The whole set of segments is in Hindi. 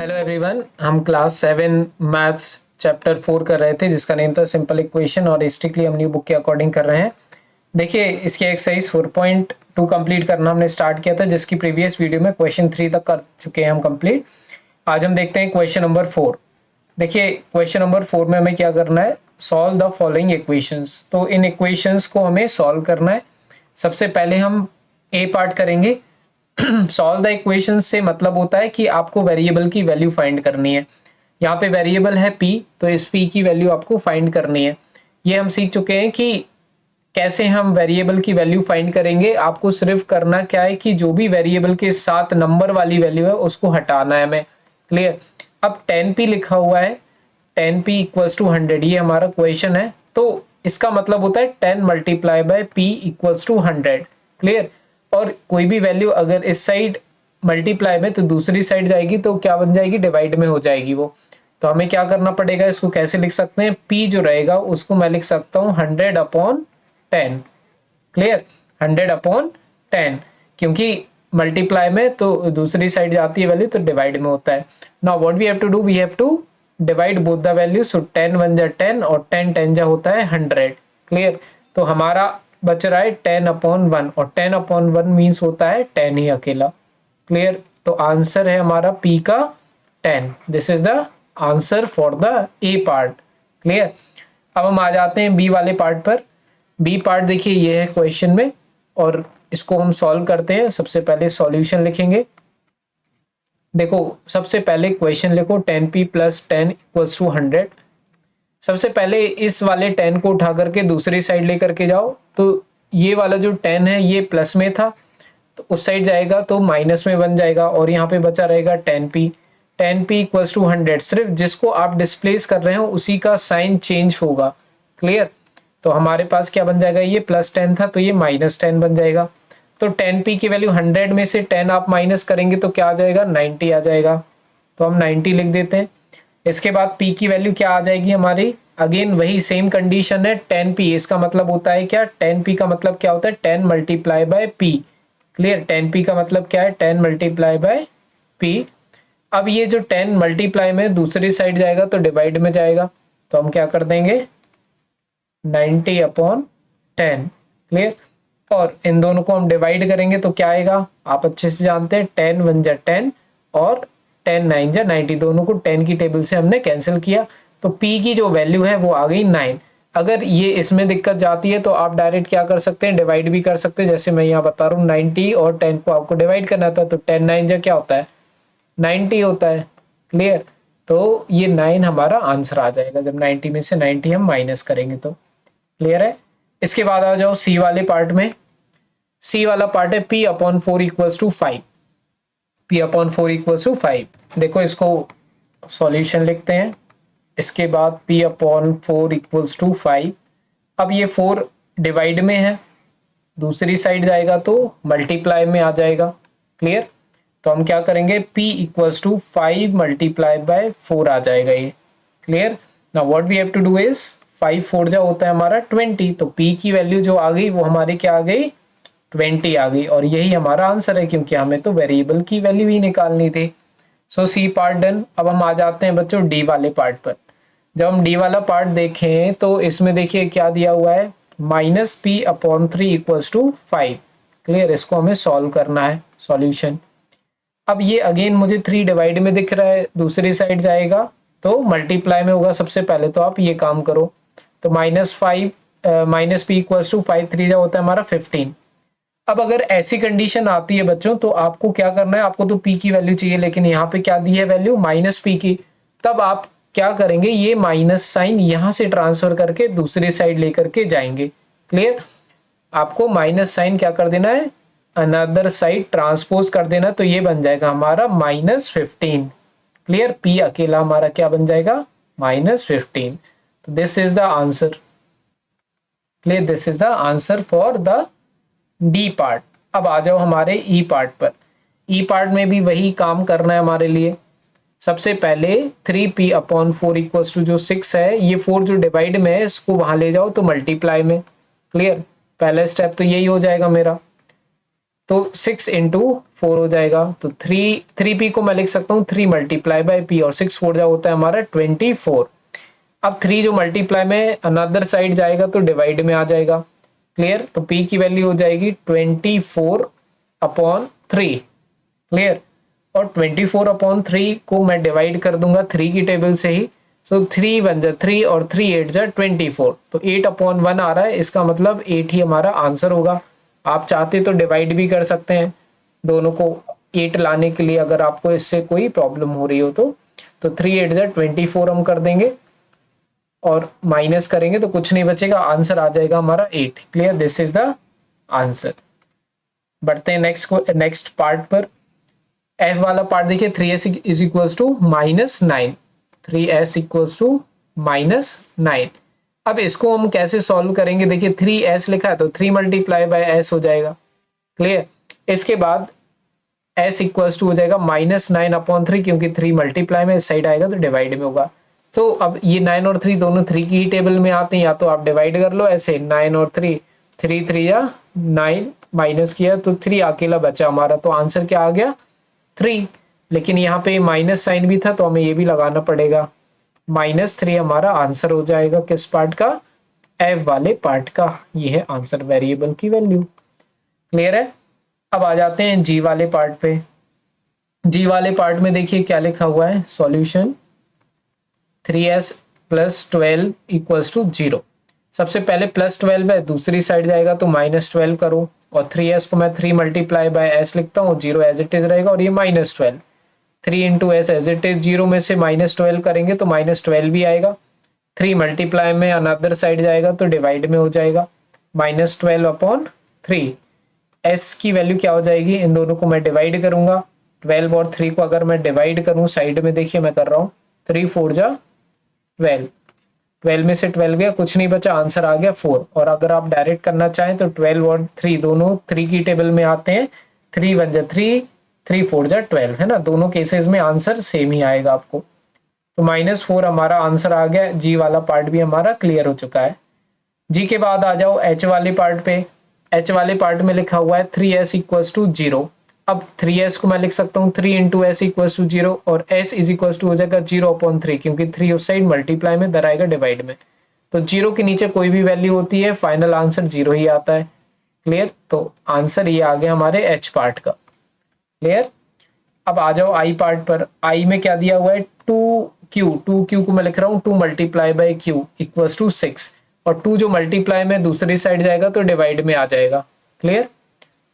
हेलो एवरीवन, हम क्लास 7 मैथ्स चैप्टर 4 कर रहे थे जिसका नेम था सिंपल इक्वेशन और स्ट्रिक्टली हम न्यू बुक के अकॉर्डिंग कर रहे हैं। देखिए, इसके एक्सरसाइज 4.2 कंप्लीट करना हमने स्टार्ट किया था, जिसकी प्रीवियस वीडियो में क्वेश्चन 3 तक कर चुके हैं हम कंप्लीट। आज हम देखते हैं क्वेश्चन नंबर 4। देखिए, क्वेश्चन नंबर 4 में हमें क्या करना है, सॉल्व द फॉलोइंग इक्वेशंस। तो इन इक्वेशंस को हमें सॉल्व करना है। सबसे पहले हम ए पार्ट करेंगे। सॉल्व द इक्वेशन से मतलब होता है कि आपको वेरिएबल की वैल्यू फाइंड करनी है। यहाँ पे वेरिएबल है p, तो इस p की वैल्यू आपको फाइंड करनी है। ये हम सीख चुके हैं कि कैसे हम वेरिएबल की वैल्यू फाइंड करेंगे। आपको सिर्फ करना क्या है कि जो भी वेरिएबल के साथ नंबर वाली वैल्यू है उसको हटाना है हमें। क्लियर। अब 10p लिखा हुआ है, 10p इक्वल्स टू 100, ये हमारा क्वेश्चन है। तो इसका मतलब होता है 10 multiply by p equals to 100। Clear. और कोई भी वैल्यू अगर इस साइड मल्टीप्लाई में तो दूसरी साइड जाएगी तो क्या बन जाएगी, डिवाइड में हो जाएगी वो। तो हमें क्या करना पड़ेगा, इसको कैसे लिख सकते हैं, p जो रहेगा उसको मैं लिख सकता हूँ 100/10। क्लियर, 100/10, क्योंकि मल्टीप्लाई में तो दूसरी साइड जाती है वैल्यू तो डिवाइड में होता है। Now what we have to do, we have to divide both the value. So 10 1 जा 10 और 10 10 जा होता है 100। क्लियर। तो हमारा बच रहा है 10/1 और 10/1 मीन्स होता है 10 ही अकेला। क्लियर। तो आंसर है हमारा p का 10। This is the answer for the A part. Clear. अब हम आ जाते हैं बी वाले पार्ट पर। बी पार्ट देखिए ये है क्वेश्चन में और इसको हम सॉल्व करते हैं। सबसे पहले सॉल्यूशन लिखेंगे। देखो, सबसे पहले क्वेश्चन लिखो 10p + 10 = 100। सबसे पहले इस वाले 10 को उठा करके दूसरी साइड लेकर के जाओ। तो ये वाला जो 10 है ये प्लस में था तो उस साइड जाएगा तो माइनस में बन जाएगा और यहाँ पे बचा रहेगा 10p। 10p = 100। सिर्फ जिसको आप डिस्प्लेस कर रहे हो उसी का साइन चेंज होगा। क्लियर। तो हमारे पास क्या बन जाएगा, ये +10 था तो ये -10 बन जाएगा। तो 10p की वैल्यू 100 में से 10 आप माइनस करेंगे तो क्या आ जाएगा, 90 आ जाएगा। तो हम 90 लिख देते हैं। इसके बाद p की वैल्यू क्या आ जाएगी हमारी, अगेन वही सेम कंडीशन है 10p। इसका मतलब होता है क्या, 10p का मतलब क्या होता है, 10 multiply by p। Clear. 10p का मतलब क्या है, 10 मल्टीप्लाई बाय p। अब ये जो 10 मल्टीप्लाई में दूसरी साइड जाएगा तो डिवाइड में जाएगा तो हम क्या कर देंगे 90/10। क्लियर। और इन दोनों को हम डिवाइड करेंगे तो क्या आएगा, आप अच्छे से जानते हैं 10 1 जा 10 और 10 9 जा 90। दोनों को 10 की टेबल से हमने कैंसिल किया तो p की जो वैल्यू है वो आ गई 9। अगर ये इसमें दिक्कत जाती है तो आप डायरेक्ट क्या कर सकते हैं, डिवाइड भी कर सकते हैं। जैसे मैं यहाँ बता रहा हूँ 90 और 10 को आपको डिवाइड करना था तो 10 9 जा क्या होता है, 90 होता है। क्लियर। तो ये 9 हमारा आंसर आ जाएगा जब 90 में से 90 हम माइनस करेंगे तो। क्लियर है। इसके बाद आ जाओ सी वाले पार्ट में। सी वाला पार्ट है p/4 = 5। p/4 = 5। देखो, इसको सॉल्यूशन लिखते हैं। इसके बाद p/4 = 5। अब ये 4 डिवाइड में है, दूसरी साइड जाएगा तो मल्टीप्लाई में आ जाएगा। क्लियर। तो हम क्या करेंगे, p = 5 मल्टीप्लाई बाय 4 आ जाएगा ये। Clear. Now what we have to do is 5 4 जा होता है हमारा 20। तो p की वैल्यू जो आ गई वो हमारी क्या आ गई, 20 आ गई। और यही हमारा आंसर है क्योंकि हमें तो वेरिएबल की वैल्यू ही निकालनी थी। सो सी पार्ट डन। अब हम आ जाते हैं बच्चों डी वाले पार्ट पर। जब हम डी वाला पार्ट देखें तो इसमें देखिए क्या दिया हुआ है, -p/3 = 5। क्लियर। इसको हमें सॉल्व करना है, सॉल्यूशन। अब ये अगेन मुझे 3 डिवाइड में दिख रहा है, दूसरी साइड जाएगा तो मल्टीप्लाई में होगा सबसे पहले। तो आप ये काम करो तो -5 -p = 5 3 जा होता है हमारा 15। अब अगर ऐसी कंडीशन आती है बच्चों तो आपको क्या करना है, आपको तो p की वैल्यू चाहिए लेकिन यहाँ पे क्या दी है वैल्यू -p की। तब आप क्या करेंगे, ये माइनस साइन यहां से ट्रांसफर करके दूसरी साइड लेकर के जाएंगे। क्लियर। आपको माइनस साइन क्या कर देना है, अनदर साइड ट्रांसपोज कर देना। तो ये बन जाएगा हमारा -15। क्लियर। p अकेला हमारा क्या बन जाएगा, -15। तो this is the answer. Clear. This is the answer for the D part. अब आ जाओ हमारे ई पार्ट पर। ई पार्ट में भी वही काम करना है हमारे लिए। सबसे पहले 3p/4 = जो 6 है, ये 4 जो डिवाइड में है इसको वहां ले जाओ तो मल्टीप्लाई में। क्लियर। पहला स्टेप तो यही हो जाएगा मेरा। तो 6 इंटू 4 हो जाएगा। तो 3p को मैं लिख सकता हूँ 3 मल्टीप्लाई बाय p, और 6 4 जा होता है हमारा 24। अब 3 जो मल्टीप्लाई में अनदर साइड जाएगा तो डिवाइड में आ जाएगा। क्लियर? तो p की वैल्यू हो जाएगी 24/3। क्लियर? और 24/3 को मैं डिवाइड कर दूंगा 3 की टेबल से ही। सो 3 1 जा 3 और 3 8 जा 24, तो 8/1 आ रहा है। इसका मतलब 8 ही हमारा आंसर होगा। आप चाहते तो डिवाइड भी कर सकते हैं दोनों को 8 लाने के लिए, अगर आपको इससे कोई प्रॉब्लम हो रही हो तो 3 8 जा 24 हम कर देंगे और माइनस करेंगे तो कुछ नहीं बचेगा, आंसर आ जाएगा हमारा 8। Clear? This is the answer. बढ़ते हैं नेक्स्ट पार्ट पर। f वाला पार्ट देखिए, 3s is equals to -9, 3s equals to -9। अब इसको हम कैसे सॉल्व करेंगे? देखिए 3s लिखा है तो 3 मल्टीप्लाई बाय s हो जाएगा। क्लियर? इसके बाद s इक्वल्स टू हो जाएगा -9/3, क्योंकि 3 मल्टीप्लाई में इस साइड आएगा तो डिवाइड में होगा। तो अब ये 9 और 3 दोनों 3 की ही टेबल में आते हैं, या तो आप डिवाइड कर लो ऐसे 9 और 3, 3 3 या 9, माइनस किया तो 3 अकेला बचा हमारा, तो आंसर क्या आ गया 3। लेकिन यहाँ पे माइनस साइन भी था तो हमें ये भी लगाना पड़ेगा, -3 हमारा आंसर हो जाएगा। किस पार्ट का? f वाले पार्ट का। ये है आंसर, वेरिएबल की वैल्यू। क्लियर है? अब आ जाते हैं g वाले पार्ट पे। g वाले पार्ट में देखिए क्या लिखा हुआ है, सॉल्यूशन 3s + 12 = 0। सबसे पहले +12 है, दूसरी साइड जाएगा तो -12 करो, और 3s को मैं 3 मल्टीप्लाई बाय s लिखता हूँ, 0 एज इट इज रहेगा, और ये -12, 3 into s as it is, 0 में से -12 करेंगे तो -12 भी आएगा। 3 मल्टीप्लाई में अनदर साइड जाएगा तो डिवाइड में हो जाएगा, -12/3। s की वैल्यू क्या हो जाएगी? इन दोनों को मैं डिवाइड करूंगा, 12 और 3 को अगर मैं डिवाइड करूं साइड में, देखिए मैं कर रहा हूँ, 3 4 जा 12, 12 में से 12 गया, कुछ नहीं बचा, आंसर आ गया 4। और अगर आप डायरेक्ट करना चाहें तो 12 और 3 दोनों 3 की टेबल में आते हैं, 3 1 जा 3, 3 4 जा 12, है ना। दोनों केसेस में आंसर सेम ही आएगा आपको। तो -4 हमारा आंसर आ गया। जी वाला पार्ट भी हमारा क्लियर हो चुका है। जी के बाद आ जाओ एच वाले पार्ट पे। एच वाले पार्ट में लिखा हुआ है 3s = 0। अब 3s को मैं लिख सकता हूँ 3 इंटू s = 0, और s = हो जाएगा 0/3, क्योंकि 3 उस साइड मल्टीप्लाई में, इधर आएगा डिवाइड में। तो 0 के नीचे कोई भी वैल्यू होती है, फाइनल आंसर 0 ही आता है। क्लियर? तो आंसर ये आ गया हमारे एच पार्ट का। क्लियर? अब आ जाओ आई पार्ट पर। आई में क्या दिया हुआ है, 2q को मैं लिख रहा हूँ 2 मल्टीप्लाई बाय q = 6, और 2 जो मल्टीप्लाई में दूसरी साइड जाएगा तो डिवाइड में आ जाएगा। क्लियर?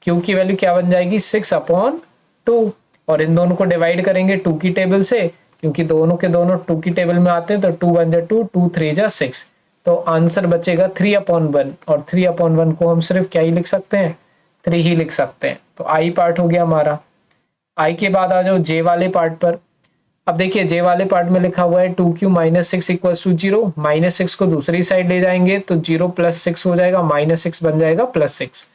q की वैल्यू क्या बन जाएगी, 6/2, और इन दोनों को डिवाइड करेंगे 2 की टेबल से, क्योंकि दोनों के दोनों 2 की टेबल में आते हैं, तो 2 1 जा 2, 2 3 जा 6, तो आंसर बचेगा 3/1, और 3/1 को हम सिर्फ क्या ही लिख सकते हैं, 3 ही लिख सकते हैं। तो आई पार्ट हो गया हमारा। आई के बाद आ जाओ जे वाले पार्ट पर। अब देखिए जे वाले पार्ट में लिखा हुआ है 2q - 6 = 0, -6 को दूसरी साइड ले जाएंगे तो 0 + 6 हो जाएगा, -6 बन जाएगा +6।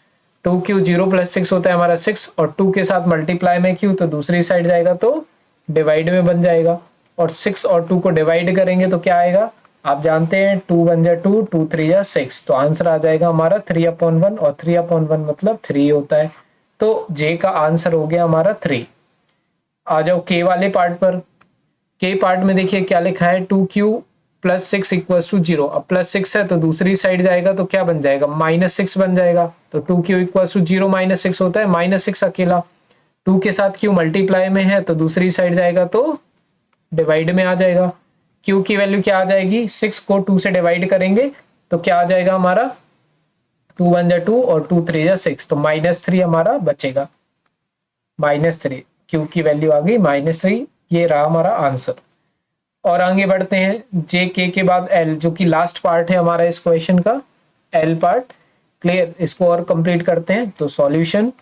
2q 0 + 6 होता है हमारा 6, और 2 के साथ मल्टीप्लाई में q तो दूसरी साइड जाएगा तो डिवाइड में बन जाएगा, और 6 और 2 को डिवाइड करेंगे तो क्या आएगा, आप जानते हैं 2 1 जा 2, 2 3 जा 6, तो आंसर आ जाएगा हमारा 3/1, और 3/1 मतलब 3 होता है। तो जे का आंसर हो गया हमारा 3। आ जाओ के वाले पार्ट पर। के पार्ट में देखिए क्या लिखा है, 2q + 6 = 0। अब +6 है तो दूसरी साइड जाएगा तो क्या बन जाएगा, -6 बन जाएगा। तो 2q = 0, -6 होता है, -6 अकेला, 2 के साथ q मल्टीप्लाई में है तो दूसरी साइड जाएगा तो डिवाइड में आ जाएगा। q की वैल्यू क्या आ जाएगी, 6 को 2 से डिवाइड करेंगे तो क्या आ जाएगा हमारा, 2 1 जा 2 और 2 3 जा 6, तो -3 हमारा बचेगा, -3, q की वैल्यू आ गई -3। ये रहा हमारा आंसर। और आगे बढ़ते हैं जे के बाद एल, जो कि लास्ट पार्ट है हमारा इस क्वेश्चन का, एल पार्ट। क्लियर? इसको और कंप्लीट करते हैं। तो सॉल्यूशन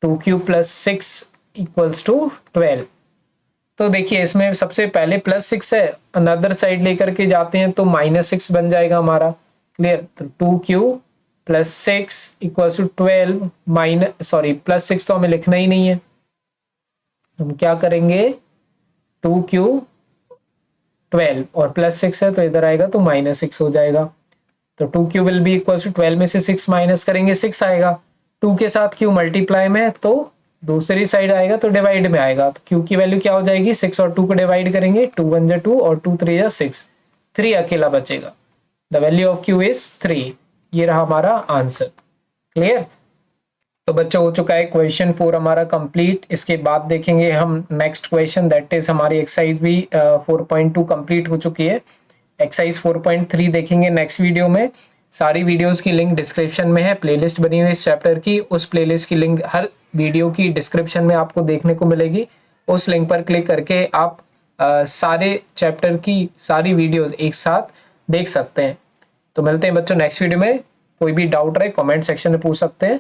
2q + 6 = 12। तो देखिए इसमें सबसे पहले +6 है, अनदर साइड लेकर के जाते हैं तो -6 बन जाएगा हमारा। क्लियर? तो 2q + 6 = 12 +6 तो हमें लिखना ही नहीं है, हम क्या करेंगे, 2q 12 और +6 है तो इधर आएगा तो -6 हो जाएगा। तो 2q will be = 12 में से 6 माइनस करेंगे 6 आएगा, 2 के साथ q मल्टीप्लाई में है तो दूसरी साइड आएगा तो डिवाइड में आएगा, तो q की वैल्यू क्या हो जाएगी, 6 और 2 को डिवाइड करेंगे, 2 1 जा 2 और 2 3 जा 6, 3 अकेला बचेगा। The value of q is 3। ये रहा हमारा आंसर। क्लियर? तो बच्चों हो चुका है क्वेश्चन 4 हमारा कंप्लीट। इसके बाद देखेंगे हम नेक्स्ट क्वेश्चन, दैट इज हमारी एक्सरसाइज भी 4.2 कंप्लीट हो चुकी है। एक्सरसाइज 4.3 देखेंगे नेक्स्ट वीडियो में। सारी वीडियोस की लिंक डिस्क्रिप्शन में है, प्लेलिस्ट बनी हुई इस चैप्टर की, उस प्लेलिस्ट की लिंक हर वीडियो की डिस्क्रिप्शन में आपको देखने को मिलेगी। उस लिंक पर क्लिक करके आप सारे चैप्टर की सारी वीडियोस एक साथ देख सकते हैं। तो मिलते हैं बच्चों नेक्स्ट वीडियो में। कोई भी डाउट रहे कमेंट सेक्शन में पूछ सकते हैं।